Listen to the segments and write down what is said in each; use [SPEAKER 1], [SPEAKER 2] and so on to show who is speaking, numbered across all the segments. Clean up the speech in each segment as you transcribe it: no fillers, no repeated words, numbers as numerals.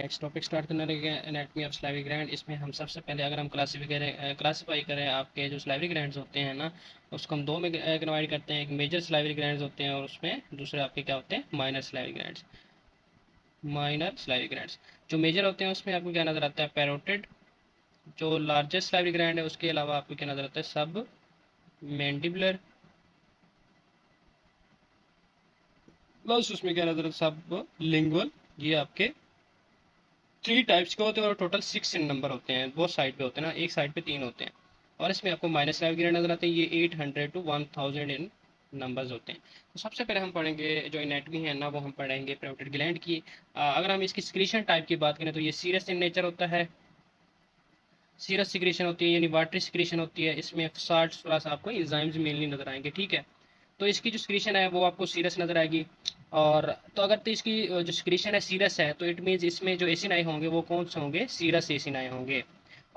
[SPEAKER 1] Next topic start करने लगे anatomy of salivary gland. इसमें हम सबसे पहले अगर हम क्लासीफाई करें आपके जो स्लाइवरी ग्लैंड्स होते हैं ना, उसको हम दो में डिवाइड करते हैं। एक मेजर स्लाइवरी ग्लैंड्स होते हैं और उसमें दूसरे आपके क्या होते हैं, minor salivary glands. Minor salivary glands जो मेजर होते हैं उसमें आपको क्या नजर आता है, पैरोटिड। जो लार्जेस्ट स्लाइवरी ग्लैंड है उसके अलावा आपको क्या नजर आता है, सब मैंडिबुलर। प्लस उसमें क्या नजर आता है, सब लिंगुअल। ये आपके 3 टाइप्स के होते हैं और टोटल 6 इन नंबर होते हैं। वो साइड पे होते हैं ना, एक साइड पे 3 होते हैं। और इसमें आपको माइनस लाइव गियर नजर आते हैं, ये 800 to 1000 इन नंबर्स होते हैं। तो सबसे पहले हम पढ़ेंगे जो एनाटॉमी है ना, वो हम पढ़ेंगे पैरोटिड ग्लैंड की। अगर हम इसकी सिक्रीशन टाइप की बात करें तो ये सीरस इन नेचर होता है। सीरस सिक्रीशन होती है यानी वाटरी सिक्रीशन होती है। इसमें साल्ट प्लस आपको एंजाइम्स मेनली नजर आएंगे, ठीक है। तो इसकी जो सिक्रीशन है वो आपको सीरस नजर आएगी। और तो अगर तो इसकी जो सिक्रीशन है सीरस है, तो इट मीन्स इसमें जो एसिनाई होंगे वो कौन से होंगे, सीरस एसिनाई होंगे।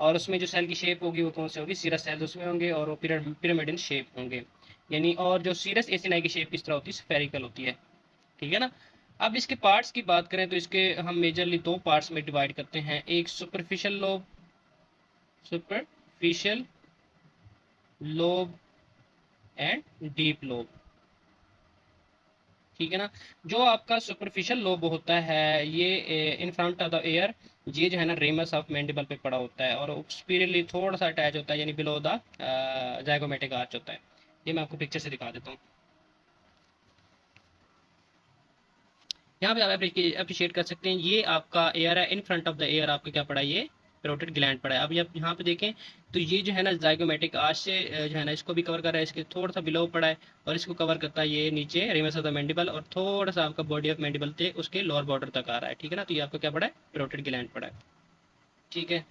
[SPEAKER 1] और उसमें जो सेल की शेप होगी वो कौन से होगी, सीरस सेल्स उसमें होंगे और वो पिरामिडल शेप होंगे यानी। और जो सीरस एसिनाई की शेप किस तरह होती है, स्फेरिकल होती है, ठीक है ना। अब इसके पार्ट्स की बात करें तो इसके हम मेजरली 2 पार्ट्स में डिवाइड करते हैं। एक superficial lobe, superficial lobe and deep lobe, ठीक है ना। जो आपका सुपरफिशियल लोब होता है ये in front of the air, ये जो है ना रेमस ऑफ मैंडिबल पे पड़ा होता है और सुपीरियरली थोड़ा सा अटैच होता है यानी बिलो द जाइगोमेटिक आर्च होता है। ये मैं आपको पिक्चर से दिखा देता हूँ। यहाँ पे आप अप्रिशिएट कर सकते हैं, ये आपका एयर है, in front of the air आपका क्या पड़ा है, ये पैरोटिड ग्लैंड पड़ा है। अब आप यहाँ पे देखें तो ये जो है ना जाइगोमेटिक आर्च से जो है ना इसको भी कवर कर रहा है, इसके थोड़ा सा बिलो पड़ा है और इसको कवर करता है ये नीचे रेमस ऑफ द मैंडिबल और थोड़ा सा आपका बॉडी ऑफ मैंडिबल थे उसके लोअर बॉर्डर तक आ रहा है, ठीक है ना। तो ये आपका क्या पड़ा है, पैरोटिड ग्लैंड पड़ा है, ठीक है।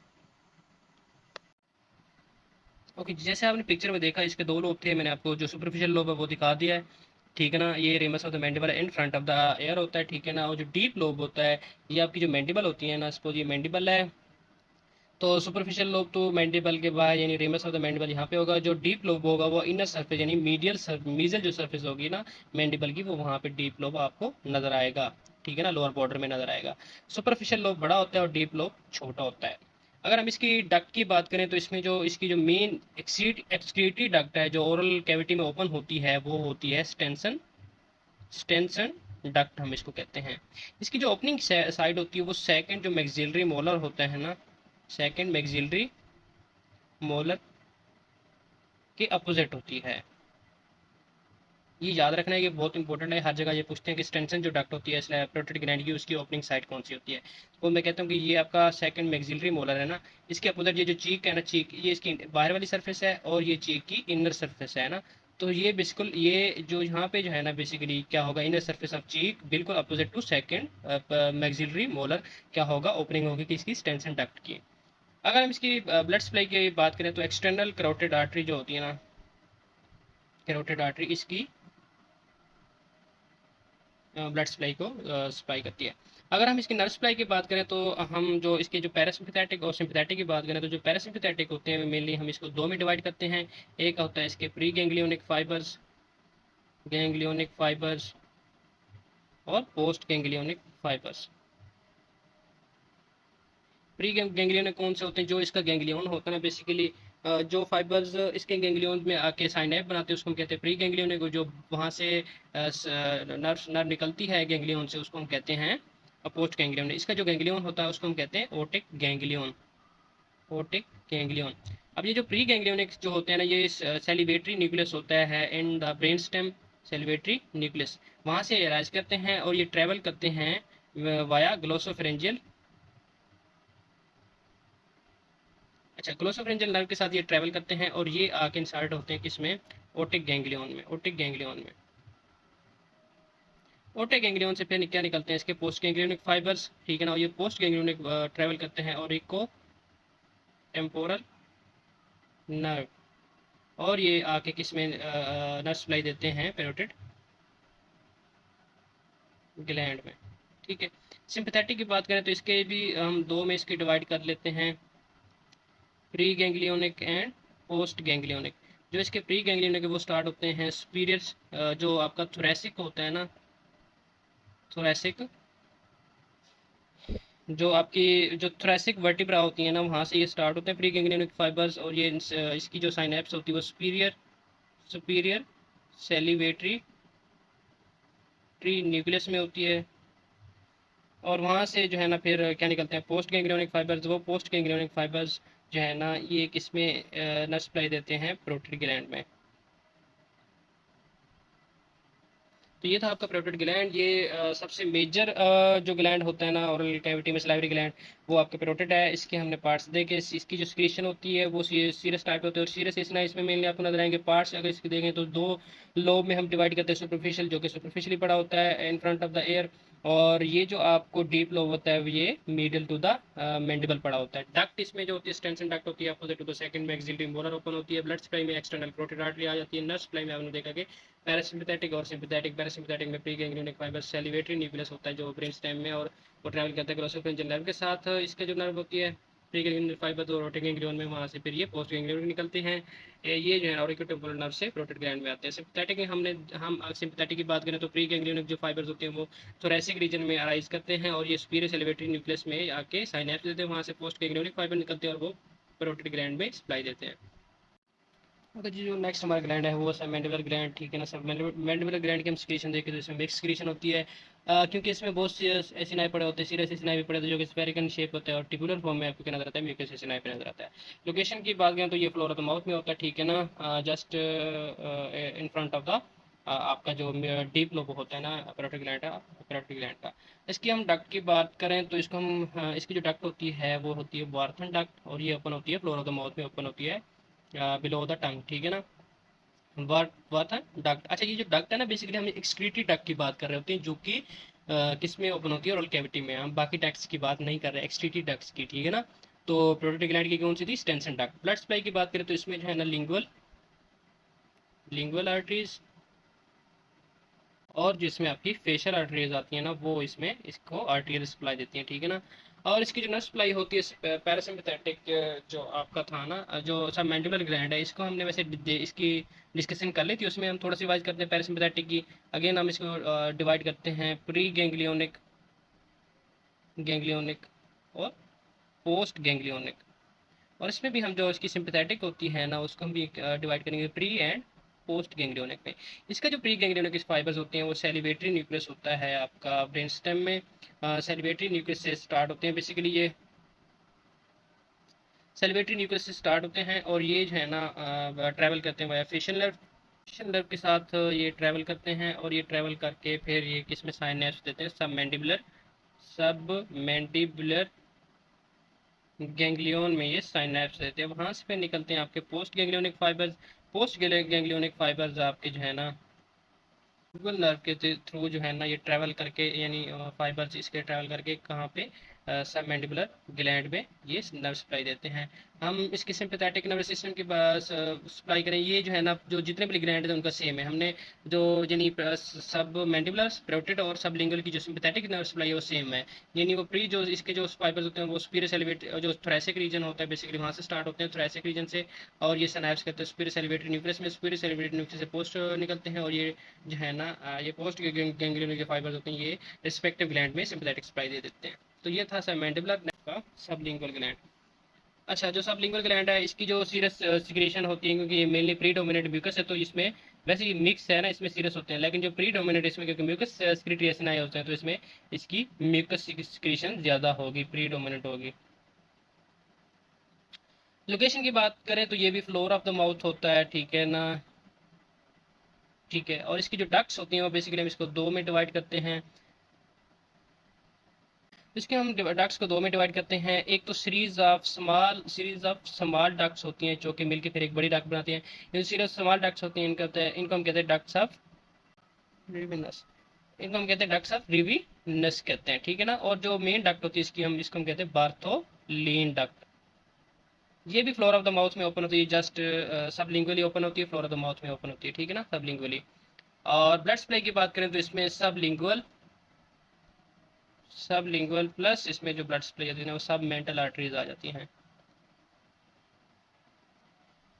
[SPEAKER 1] ओके, जैसे आपने पिक्चर में देखा इसके 2 लोब थे, मैंने आपको जो सुपरफिशियल लोब है वो दिखा दिया है, ठीक है ना। ये ramus of the mandible in front of the air होता है, ठीक है ना। और जो डीप लोब होता है ये आपकी जो मैंडिबल होती है ना, सपोज ये मैंडिबल है, तो सुपरफिशियल लोब तो मैंडिबल के बाहर यानी रेमस ऑफ द मैंडिबल यहाँ पे होगा। जो डीप लोब होगा वो इनर सरफेस यानी मीजल जो सरफेस होगी ना मैंडिबल की, वो वहाँ पे डीप लोब आपको नजर आएगा, ठीक है ना, लोअर बॉर्डर में नजर आएगा। सुपरफिशियल लोब बड़ा होता है और डीप लोब छोटा होता है। अगर हम इसकी डक्ट की बात करें तो इसमें जो इसकी जो मेन एक्सक्रीटरी डक्ट है जो ओरल कैविटी में ओपन होती है वो होती है स्टेंसन स्टेंसन डक्ट हम इसको कहते हैं। इसकी जो ओपनिंग साइड होती है वो सेकंड जो मैक्सिलरी मोलर होता है ना, सेकंड मैक्सिलरी मोलर के अपोजिट होती है। ये याद रखना है, ये बहुत इंपॉर्टेंट है, हर जगह ये पूछते हैं कि स्टेंसन जो डक्ट होती है पैरोटिड ग्लैंड की उसकी ओपनिंग साइड कौन सी होती है। तो मैं कहता हूँ कि ये आपका सेकंड मैक्सिलरी मोलर है ना, इसके अपोजिट ये जो चीक है ना, चीक ये इसकी बाहर वाली सरफेस है और ये चीक की इनर सरफेस है ना। तो ये बिल्कुल ये जो यहाँ पे जो है ना बेसिकली क्या होगा, इनर सरफेस ऑफ चीक बिल्कुल opposite to second maxillary molar क्या होगा, ओपनिंग होगी किसकी, स्टेंसन डक्ट की। अगर हम इसकी ब्लड सप्लाई की बात करें तो एक्सटर्नल कैरोटिड आर्टरी जो होती है ना, कैरोटिड आर्टरी इसकी ब्लड सप्लाई को सप्लाई करती है। अगर हम इसकी नर्व सप्लाई की बात करें तो हम जो इसके जो पैरासिम्पैथेटिक और सिंपैथेटिक की बात करें तो जो पैरासिम्पैथेटिक होते हैं मेनली हम इसको 2 में डिवाइड करते हैं। एक होता है इसके प्री गैंग्लियोनिक फाइबर्स और post ganglionic fibres. Pre ganglion कौन से होते हैं, जो इसका गैंग्लियन होता है बेसिकली जो फाइबर्स इसके गैंग्लियन में आके साइनेप बनाते हैं उसको हम कहते हैं प्री गैंग्लियन को। जो वहाँ से नर्व निकलती है गैंग्लियन से उसको हम कहते हैं पोस्ट गैंग्लियन। इसका जो गैंग्लियन होता है उसको हम कहते हैं ओटिक गैंग्लियन, ओटिक गैंग्लियन। अब ये जो प्री गैंग्लियोनिक जो होते हैं ना, ये सेलिवेटरी न्यूक्लियस होता है in the brain stem, salivatory nucleus वहाँ से राइज करते हैं और ये ट्रेवल करते हैं वाया ग्लोसोफेरेंजियल, अच्छा ग्लोसोफरेंजियल नर्व के साथ ये ट्रैवल करते हैं और ये आके इंसर्ट होते हैं किसमें, ओटिक गैंग्लियन में, ओटिक गैंग्लियन में। ओटिक गैंग्लियन से फिर क्या निकलते हैं इसके पोस्ट गैंग्लियोनिक फाइबर्स, ठीक है ना। और ये पोस्ट गैंग्लियोनिक ट्रैवल करते हैं और एक को टेम्पोरल नर्व और ये आके किसमें नर्व सप्लाई देते हैं पैरोटिड ग्लैंड में, ठीक है। सिंपैथेटिक की बात करें तो इसके भी हम 2 में इसकी डिवाइड कर लेते हैं, pre ganglionic and post ganglionic. जो इसके प्री गैंग्लियोनिक वो स्टार्ट होते हैं सुपीरियर जो आपका थोरेसिक होता है ना, थोरेसिक जो आपकी जो थोरेसिक वर्टिब्रा होती है ना, वहाँ से ये स्टार्ट होते हैं प्री गैंग्लियोनिक फाइबर्स, और ये इसकी जो साइनेप्स होती है वो superior superior salivatory tree nucleus में होती है। और वहाँ से जो है ना फिर क्या निकलते हैं पोस्ट गैंग्लियोनिक फाइबर्स। वो पोस्ट गैंग्लियोनिक फाइबर्स जो है ना ये किसमें नर्व सप्लाई देते हैं, प्रोटेड ग्लैंड में। तो ये था आपका प्रोटेड ग्लैंड। ये सबसे मेजर जो ग्लैंड होता है ना ओरल कैविटी में, सलाइवरी ग्लैंड, वो आपके प्रोटेड है। इसके हमने पार्ट्स देखे, इसकी जो सिक्रीशन होती है वो सीरस टाइप होते हैं, और सीरस इसना इसमें मेनली आपको नजर आएंगे पार्ट्स। अगर इसके देखें तो दो लोब में हम डिवाइड करते हैं, सुपरफिशियल जो कि सुपरफिशियली पड़ा होता है in front of the air, और ये जो आपको डीप लोब होता है ये मिडल टू द मैंडिबल पड़ा होता है। डक्ट इसमें जो होती है स्टेंसन डक्ट होती है, अपोजिट टू द सेकंड में एक्सिलरी मोलर ओपन होती है। ब्लड सप्लाई में एक्सटर्नल कैरोटिड आर्टरी आ जाती है। नर्व सप्लाई में आपने देखा कि पैरासिम्पैथेटिक और सिंपैथेटिक। पैरासिम्पैथेटिक में pre ganglionic fibre salivatory nucleus होता है जो ब्रेन स्टेम में, और वो ट्रैवल करता है ग्लोसोफेरिंजियल नर्व के साथ। इसके जो नर्व होती है प्री गैंग्लियोनिक फाइबर तो रोटिंग गैंग्लियन में, वहाँ से फिर ये पोस्ट गैंग्लियोनिक निकलते हैं। ये जो है ऑरिकुलोटेम्पोरल नर्व से प्रोटेड ग्लैंड में आते हैं। सिंपैथेटिक में हम सिंपैथेटिक की बात करें तो प्री गैंग्लियोनिक जो फाइबर्स होते हैं वो थोरेसिक रीजन में अराइज करते हैं, और ये सुपीरियर सेलिवेटरी न्यूक्लियस में आके साइनेप्स देते हैं, वहाँ से पोस्ट गैंग्लियोनिक फाइबर निकलते हैं और वो प्रोटेड ग्लैंड में सप्लाई देते हैं। ओके जी, जो नेक्स्ट हमारा ग्लैंड है वो सब मैंडिबुलर ग्लैंड, ठीक है ना। सब मैंडिबुलर ग्लैंड की हम सिक्रीशन देखें तो इसमें मिक्स सिक्रीशन होती है, क्योंकि इसमें बहुत सी एसिनाई पड़े होते हैं, सीरियस एसिनाई भी पड़े होते हैं जो कि स्फेरिकल शेप होता है, और टिबुलर फॉर्म में आपको नजर आता है, म्यूकस एसिनाई पे नजर आता है। लोकेशन की बात करें तो ये फ्लोर ऑफ द माउथ में होता है, ठीक है ना, just in front of the आपका जो डीप लोब होता है ना पैरोटिड ग्लैंड का, पैरोटिड ग्लैंड का। इसकी हम डक्ट की बात करें तो इसको हम इसकी जो डक्ट होती है वो होती है वार्थन डक्ट, और ये ओपन होती है फ्लोर ऑफ द माउथ में, ओपन होती है बिलो द टंग, ठीक है ना। वर्थ है डक्ट। अच्छा, ये जो डक्ट है ना बेसिकली हम एक्सक्रीटरी डक्ट की बात कर रहे होते हैं, जो कि किस में ओपन होती है, ओरल कैविटी में। हम बाकी डक्ट्स की बात नहीं कर रहे, एक्सक्रीटरी डक्ट्स की, ठीक है ना। तो प्रोटेड ग्लैंड की कौन सी थी, स्टेंसन डक्ट। ब्लड सप्लाई की बात करें तो इसमें जो है ना लिंगुअल लिंगुअल आर्टरीज, और जिसमें आपकी फेशियल आर्टरीज आती है ना वो इसमें इसको आर्टरियल सप्लाई देती हैं, ठीक है ना। और इसकी जो नर्व सप्लाई होती है पैरासिम्पैथेटिक जो आपका था ना, जो सब मैंडिबुलर ग्लैंड है, इसको हमने वैसे इसकी डिस्कशन कर ली थी, उसमें हम थोड़ा सी रिवाइज करते हैं पैरासिम्पैथेटिक की। अगेन हम इसको डिवाइड करते हैं प्री गैंग्लियोनिक गैंग्लियोनिक और पोस्ट गैंग्लियोनिक, और इसमें भी हम जो इसकी सिंपैथेटिक होती है ना उसको हम भी डिवाइड करेंगे प्री एंड पोस्ट गैंग्लियोनिक में। इसका जो प्री गैंग्लियोनिक फाइबर्स होते हैं वो सेलिवेटरी न्यूक्लियस होता है आपका ब्रेन स्टेम में। सेलिवेटरी न्यूक्लियस से स्टार्ट होते हैं, बेसिकली ये सेलिवेटरी न्यूक्लियस से स्टार्ट होते हैं, और ये जो है ना ट्रैवल करते हैं via facial nerve. Facial nerve के साथ ये ट्रैवल करते हैं, और ये ट्रैवल करके फिर ये किस में साइनेप्स देते हैं, सब मैंडिबुलर गैंग्लियन में ये साइनेप्स रहते हैं। वहाँ से फिर निकलते हैं आपके post ganglionic fibres. Post ganglionic fibres आपके जो है ना गूगल नर्व के थ्रू जो है ना ये ट्रैवल करके, यानी फाइबर्स इसके ट्रैवल करके कहाँ पे सब मैंडिबुलर ग्लैंड में ये नर्व सप्लाई देते हैं। हम इसके सिंपैथेटिक नर्वस सिस्टम की सप्लाई करें, ये जो है ना जो जितने भी ग्लैंड है उनका सेम है। हमने जो यानी सब मैंडिबुलर प्रोटेड और सब लिंगुअल की जो सिंपैथेटिक नर्व सप्लाई है वो सेम है, यानी वो प्री जो इसके जो फाइबर्स होते हैं वो सुपीरियर सेलिवेट जो थोरेसिक रीजन होता है बेसिकली वहाँ से स्टार्ट होते हैं, थोरेसिक रीजन से, और ये सिनैप्स करते हैं सुपीरियर सेलिवेटरी न्यूक्लियस में। सुपीरियर सेलिवेटरी न्यूक्लियस से पोस्ट निकलते हैं, और ये जो है ना ये पोस्ट गैंग्लियोनिक जो फाइबर्स होते हैं ये रिस्पेक्टिव ग्लैंड में सिंपैथेटिक सप्लाई दे देते हैं। तो ये था सब मैंडिबुलर का सबलिंगुअल ग्लैंड। अच्छा, जो सबलिंगुअल ग्लैंड है इसकी जो सीरस सिक्रेशन होती है, क्योंकि ये मेनली प्रीडोमिनेंट म्यूकस है तो इसमें वैसे ही मिक्स है ना, इसमें सीरस होते हैं, लेकिन जो प्रीडोमिनेंट इसमें क्योंकि म्यूकस सिक्रेशन आए होते हैं तो इसमें इसकी म्यूकस सिक्रेशन ज़्यादा होगी, प्रीडोमिनेंट होगी। लोकेशन की बात करें तो ये भी फ्लोर ऑफ द माउथ होता है, ठीक है ना, ठीक है। और इसकी जो डक्ट्स होती हैं वो बेसिकली हम इसको दो में डिवाइड करते हैं। इसके हम डक्ट्स को दो में डिवाइड करते हैं, एक तो सीरीज ऑफ स्मॉल डक्ट्स होती हैं जो कि मिलकर फिर एक बड़ी डक्ट बनाती हैं। ये सीरीज स्मॉल डक्ट्स होती हैं इनको हम कहते हैं डक्ट्स ऑफ रिविनस, इनको हम कहते हैं डक्ट्स ऑफ रिविनस कहते हैं, ठीक है ना। और जो मेन डक्ट होती है इसको हम कहते हैं बार्थोलीन डक्ट। ये भी फ्लोर ऑफ द माउथ में ओपन होती है, जस्ट सबलिंगुअली ओपन होती है, फ्लोर ऑफ द माउथ में ओपन होती है, ठीक है ना, सबलिंगुअली। और ब्लड सप्लाई की बात करें तो इसमें सबलिंगुअल प्लस इसमें जो ब्लड सप्लाई होती है वो सब मेंटल आर्टरीज आ जाती हैं।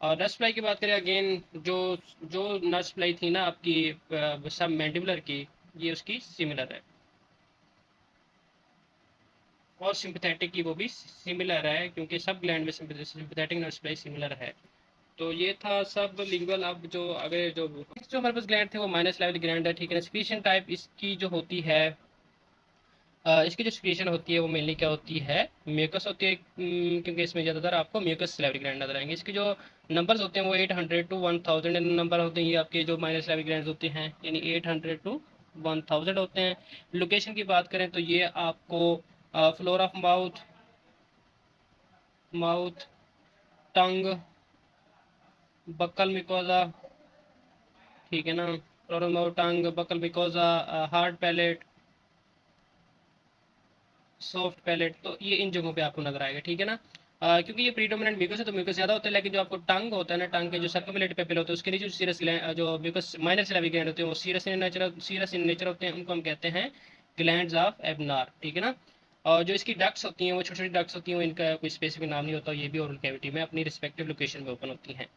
[SPEAKER 1] और नर्व सप्लाई की बात करें अगेन, जो जो नर्व सप्लाई थी ना आपकी सब मैंडिबुलर की, ये उसकी सिमिलर है। और सिंपैथेटिक की वो भी सिमिलर है, क्योंकि सब ग्लैंड में सिंपैथेटिक नर्व सप्लाई सिमिलर है। तो ये था सब लिंगुअल। अब जो अगर जो नेक्स्ट जो हमारे पास ग्लैंड थे वो माइनस लेवल ग्लैंड है, ठीक है ना। सिक्रीशन टाइप इसकी जो होती है, इसकी जो सिक्रीशन होती है वो मेनली क्या होती है, म्यूकस होती है, क्योंकि इसमें ज़्यादातर आपको म्यूकस सैलिवरी ग्लैंड नजर आएंगे। इसके जो नंबर्स होते हैं वो 800 टू 1000 नंबर होते हैं, ये आपके जो माइनस सैलिवरी ग्लैंड होते हैं, यानी 800 टू 1000 होते हैं। लोकेशन की बात करें तो ये आपको floor of mouth, mouth, tongue, buccal mucosa, ठीक है ना, floor of mouth, tongue, buccal mucosa, hard palate, soft palate, तो ये इन जगहों पे आपको नजर आएगा, ठीक है ना। क्योंकि ये प्रीडोमिनेंट म्यूकस है तो म्यूकस ज्यादा होता है, लेकिन जो आपको टंग होता है ना, टंग के जो सर्कुलेट पेपिल होते हैं उसके नीचे जो सीरस जो म्यूकस माइनर सिलेबरी ग्लैंड होते हैं वो सीरस इन नेचर होते हैं, उनको हम कहते हैं ग्लैंड्स ऑफ एबनार, ठीक है ना। और जो इसकी डक्ट्स होती हैं वो छोटी छोटी डक्ट्स होती हैं, इनका कोई स्पेसिफिक नाम नहीं होता, ये भी ओरल कैविटी में अपनी रिस्पेक्टिव लोकेशन में ओपन होती हैं।